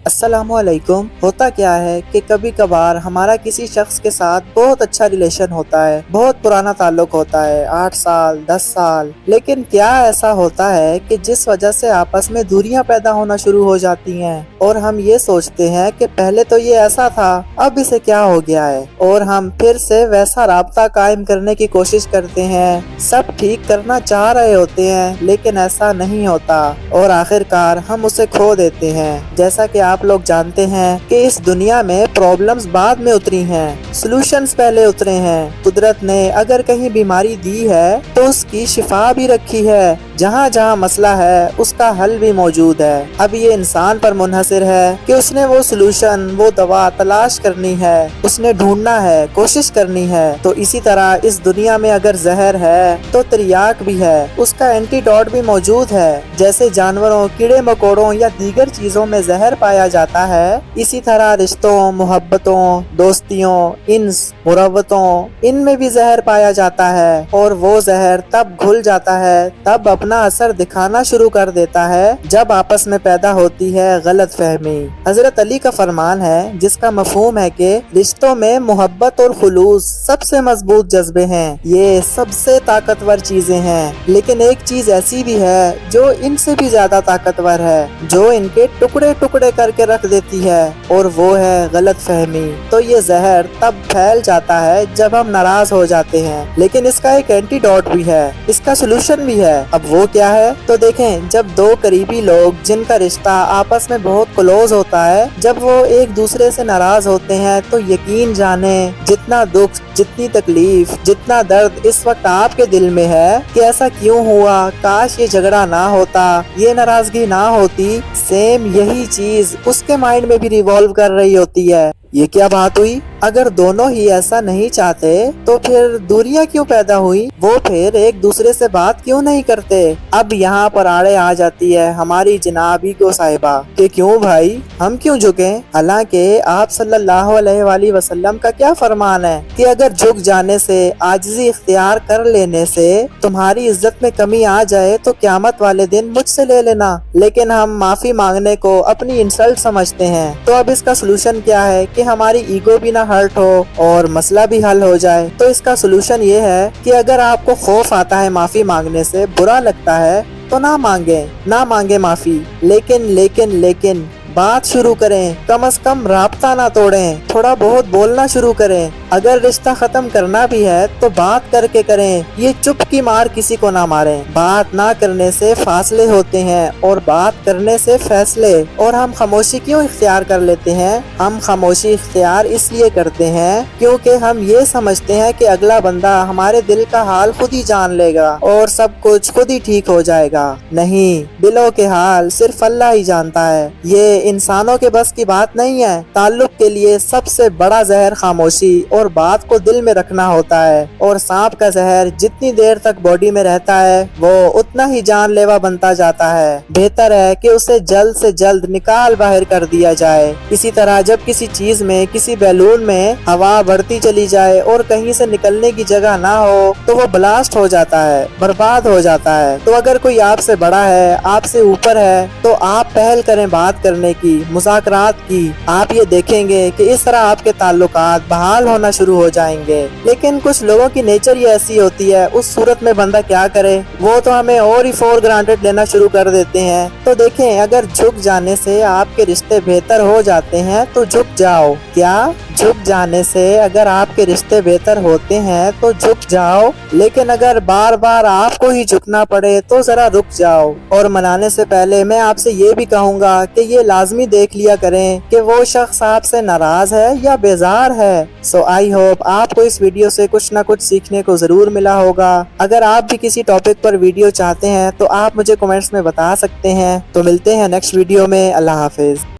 السلام علیکم۔ ہوتا کیا ہے کہ کبھی کبھار ہمارا کسی شخص کے ساتھ بہت اچھا ریلیشن ہوتا ہے، بہت پرانا تعلق ہوتا ہے، 8 سال 10 سال، لیکن کیا ایسا ہوتا ہے کہ جس وجہ سے آپس میں دوریاں پیدا ہونا شروع ہو جاتی ہیں اور ہم یہ سوچتے ہیں کہ پہلے تو یہ ایسا تھا، اب اسے کیا ہو گیا ہے، اور ہم پھر سے ویسا رابطہ قائم کرنے کی کوشش کرتے ہیں، سب ٹھیک کرنا چاہ رہے ہوتے ہیں لیکن ایسا نہیں ہوتا اور آخر کار ہم اسے کھو دیتے ہیں۔ جیسا کہ آپ لوگ جانتے ہیں کہ اس دنیا میں پرابلمز بعد میں اتری ہیں، سلوشنز پہلے اترے ہیں۔ قدرت نے اگر کہیں بیماری دی ہے تو اس کی شفا بھی رکھی ہے، جہاں جہاں مسئلہ ہے اس کا حل بھی موجود ہے۔ اب یہ انسان پر منحصر ہے کہ اس نے وہ سلوشن، وہ دوا تلاش کرنی ہے، اس نے ڈھونڈنا ہے، کوشش کرنی ہے۔ تو اسی طرح اس دنیا میں اگر زہر ہے تو تریاک بھی ہے، اس کا اینٹی ڈوٹ بھی موجود ہے۔ جیسے جانوروں، کیڑے مکوڑوں یا دیگر چیزوں میں زہر پایا جاتا ہے، اسی طرح رشتوں، محبتوں، دوستیوں، انس، مروتوں، ان میں بھی زہر پایا جاتا ہے، اور وہ زہر تب گھل جاتا ہے، تب اپنا اثر دکھانا شروع کر دیتا ہے جب آپس میں پیدا ہوتی ہے غلط فہمی۔ حضرت علی کا فرمان ہے جس کا مفہوم ہے کہ رشتوں میں محبت اور خلوص سب سے مضبوط جذبے ہیں، یہ سب سے طاقتور چیزیں ہیں، لیکن ایک چیز ایسی بھی ہے جو ان سے بھی زیادہ طاقتور ہے، جو ان کے ٹکڑے ٹکڑے کر کے رکھ دیتی ہے، اور وہ ہے غلط فہمی۔ تو یہ زہر تب پھیل جاتا ہے جب ہم ناراض ہو جاتے ہیں، لیکن اس کا ایک اینٹی ڈوٹ بھی ہے، اس کا سلوشن بھی ہے۔ اب وہ کیا ہے؟ تو دیکھیں، جب دو قریبی لوگ جن کا رشتہ آپس میں بہت کلوز ہوتا ہے، جب وہ ایک دوسرے سے ناراض ہوتے ہیں تو یقین جانیں جتنا دکھ، جتنی تکلیف، جتنا درد اس وقت آپ کے دل میں ہے کہ ایسا کیوں ہوا، کاش یہ جھگڑا نہ ہوتا، یہ ناراضگی نہ ہوتی، سیم یہی چیز اس کے مائنڈ میں بھی ریوالو کر رہی ہوتی ہے۔ یہ کیا بات ہوئی؟ اگر دونوں ہی ایسا نہیں چاہتے تو پھر دوریاں کیوں پیدا ہوئی؟ وہ پھر ایک دوسرے سے بات کیوں نہیں کرتے؟ اب یہاں پر آڑے آ جاتی ہے ہماری جنابی کو صاحبہ کہ کیوں بھائی، ہم کیوں جھکیں؟ حالانکہ آپ صلی اللہ علیہ وآلہ وسلم کا کیا فرمان ہے کہ اگر جھک جانے سے، عاجزی اختیار کر لینے سے تمہاری عزت میں کمی آ جائے تو قیامت والے دن مجھ سے لے لینا، لیکن ہم معافی مانگنے کو اپنی انسلٹ سمجھتے ہیں۔ تو اب اس کا سلوشن کیا ہے کہ ہماری ایگو بھی نہ ہرٹ ہو اور مسئلہ بھی حل ہو جائے؟ تو اس کا سلوشن یہ ہے کہ اگر آپ کو خوف آتا ہے معافی مانگنے سے، برا لگتا ہے، تو نہ مانگیں معافی، لیکن بات شروع کریں، کم از کم رابطہ نہ توڑیں، تھوڑا بہت بولنا شروع کریں۔ اگر رشتہ ختم کرنا بھی ہے تو بات کر کے کریں، یہ چپ کی مار کسی کو نہ ماریں۔ بات نہ کرنے سے فاصلے ہوتے ہیں اور بات کرنے سے فیصلے، اور ہم خاموشی کیوں اختیار کر لیتے ہیں؟ ہم خاموشی اختیار اس لیے کرتے ہیں کیونکہ ہم یہ سمجھتے ہیں کہ اگلا بندہ ہمارے دل کا حال خود ہی جان لے گا اور سب کچھ خود ہی ٹھیک ہو جائے گا۔ نہیں، دلوں کے حال صرف اللہ ہی جانتا ہے، یہ انسانوں کے بس کی بات نہیں ہے۔ تعلق کے لیے سب سے بڑا زہر خاموشی اور بات کو دل میں رکھنا ہوتا ہے، اور سانپ کا زہر جتنی دیر تک باڈی میں رہتا ہے وہ اتنا ہی جان لیوا بنتا جاتا ہے۔ بہتر ہے کہ اسے جلد سے جلد نکال باہر کر دیا جائے۔ اسی طرح جب کسی چیز میں، کسی بیلون میں ہوا بڑھتی چلی جائے اور کہیں سے نکلنے کی جگہ نہ ہو تو وہ بلاسٹ ہو جاتا ہے، برباد ہو جاتا ہے۔ تو اگر کوئی آپ سے بڑا ہے، آپ سے اوپر ہے، تو آپ پہل کریں بات کرنے کی، مذاکرات کی۔ آپ یہ دیکھیں گے کہ اس طرح آپ کے تعلقات بحال ہونا شروع ہو جائیں گے۔ لیکن کچھ لوگوں کی نیچر یہ ایسی ہوتی ہے، اس صورت میں بندہ کیا کرے؟ وہ تو ہمیں اور ہی فور گرانٹیڈ لینا شروع کر دیتے ہیں۔ تو دیکھیں، اگر جھک جانے سے آپ کے رشتے بہتر ہو جاتے ہیں تو جھک جاؤ۔ کیا؟ جھک جانے سے اگر آپ کے رشتے بہتر ہوتے ہیں تو جھک جاؤ، لیکن اگر بار بار آپ کو ہی جھکنا پڑے تو ذرا رک جاؤ۔ اور منانے سے پہلے میں آپ سے یہ بھی کہوں گا کہ یہ لازمی دیکھ لیا کریں کہ وہ شخص آپ سے ناراض ہے یا بیزار ہے۔ سو آئی ہوپ آپ کو اس ویڈیو سے کچھ نہ کچھ سیکھنے کو ضرور ملا ہوگا۔ اگر آپ بھی کسی ٹاپک پر ویڈیو چاہتے ہیں تو آپ مجھے کمنٹس میں بتا سکتے ہیں۔ تو ملتے ہیں نیکسٹ ویڈیو میں۔ اللہ حافظ۔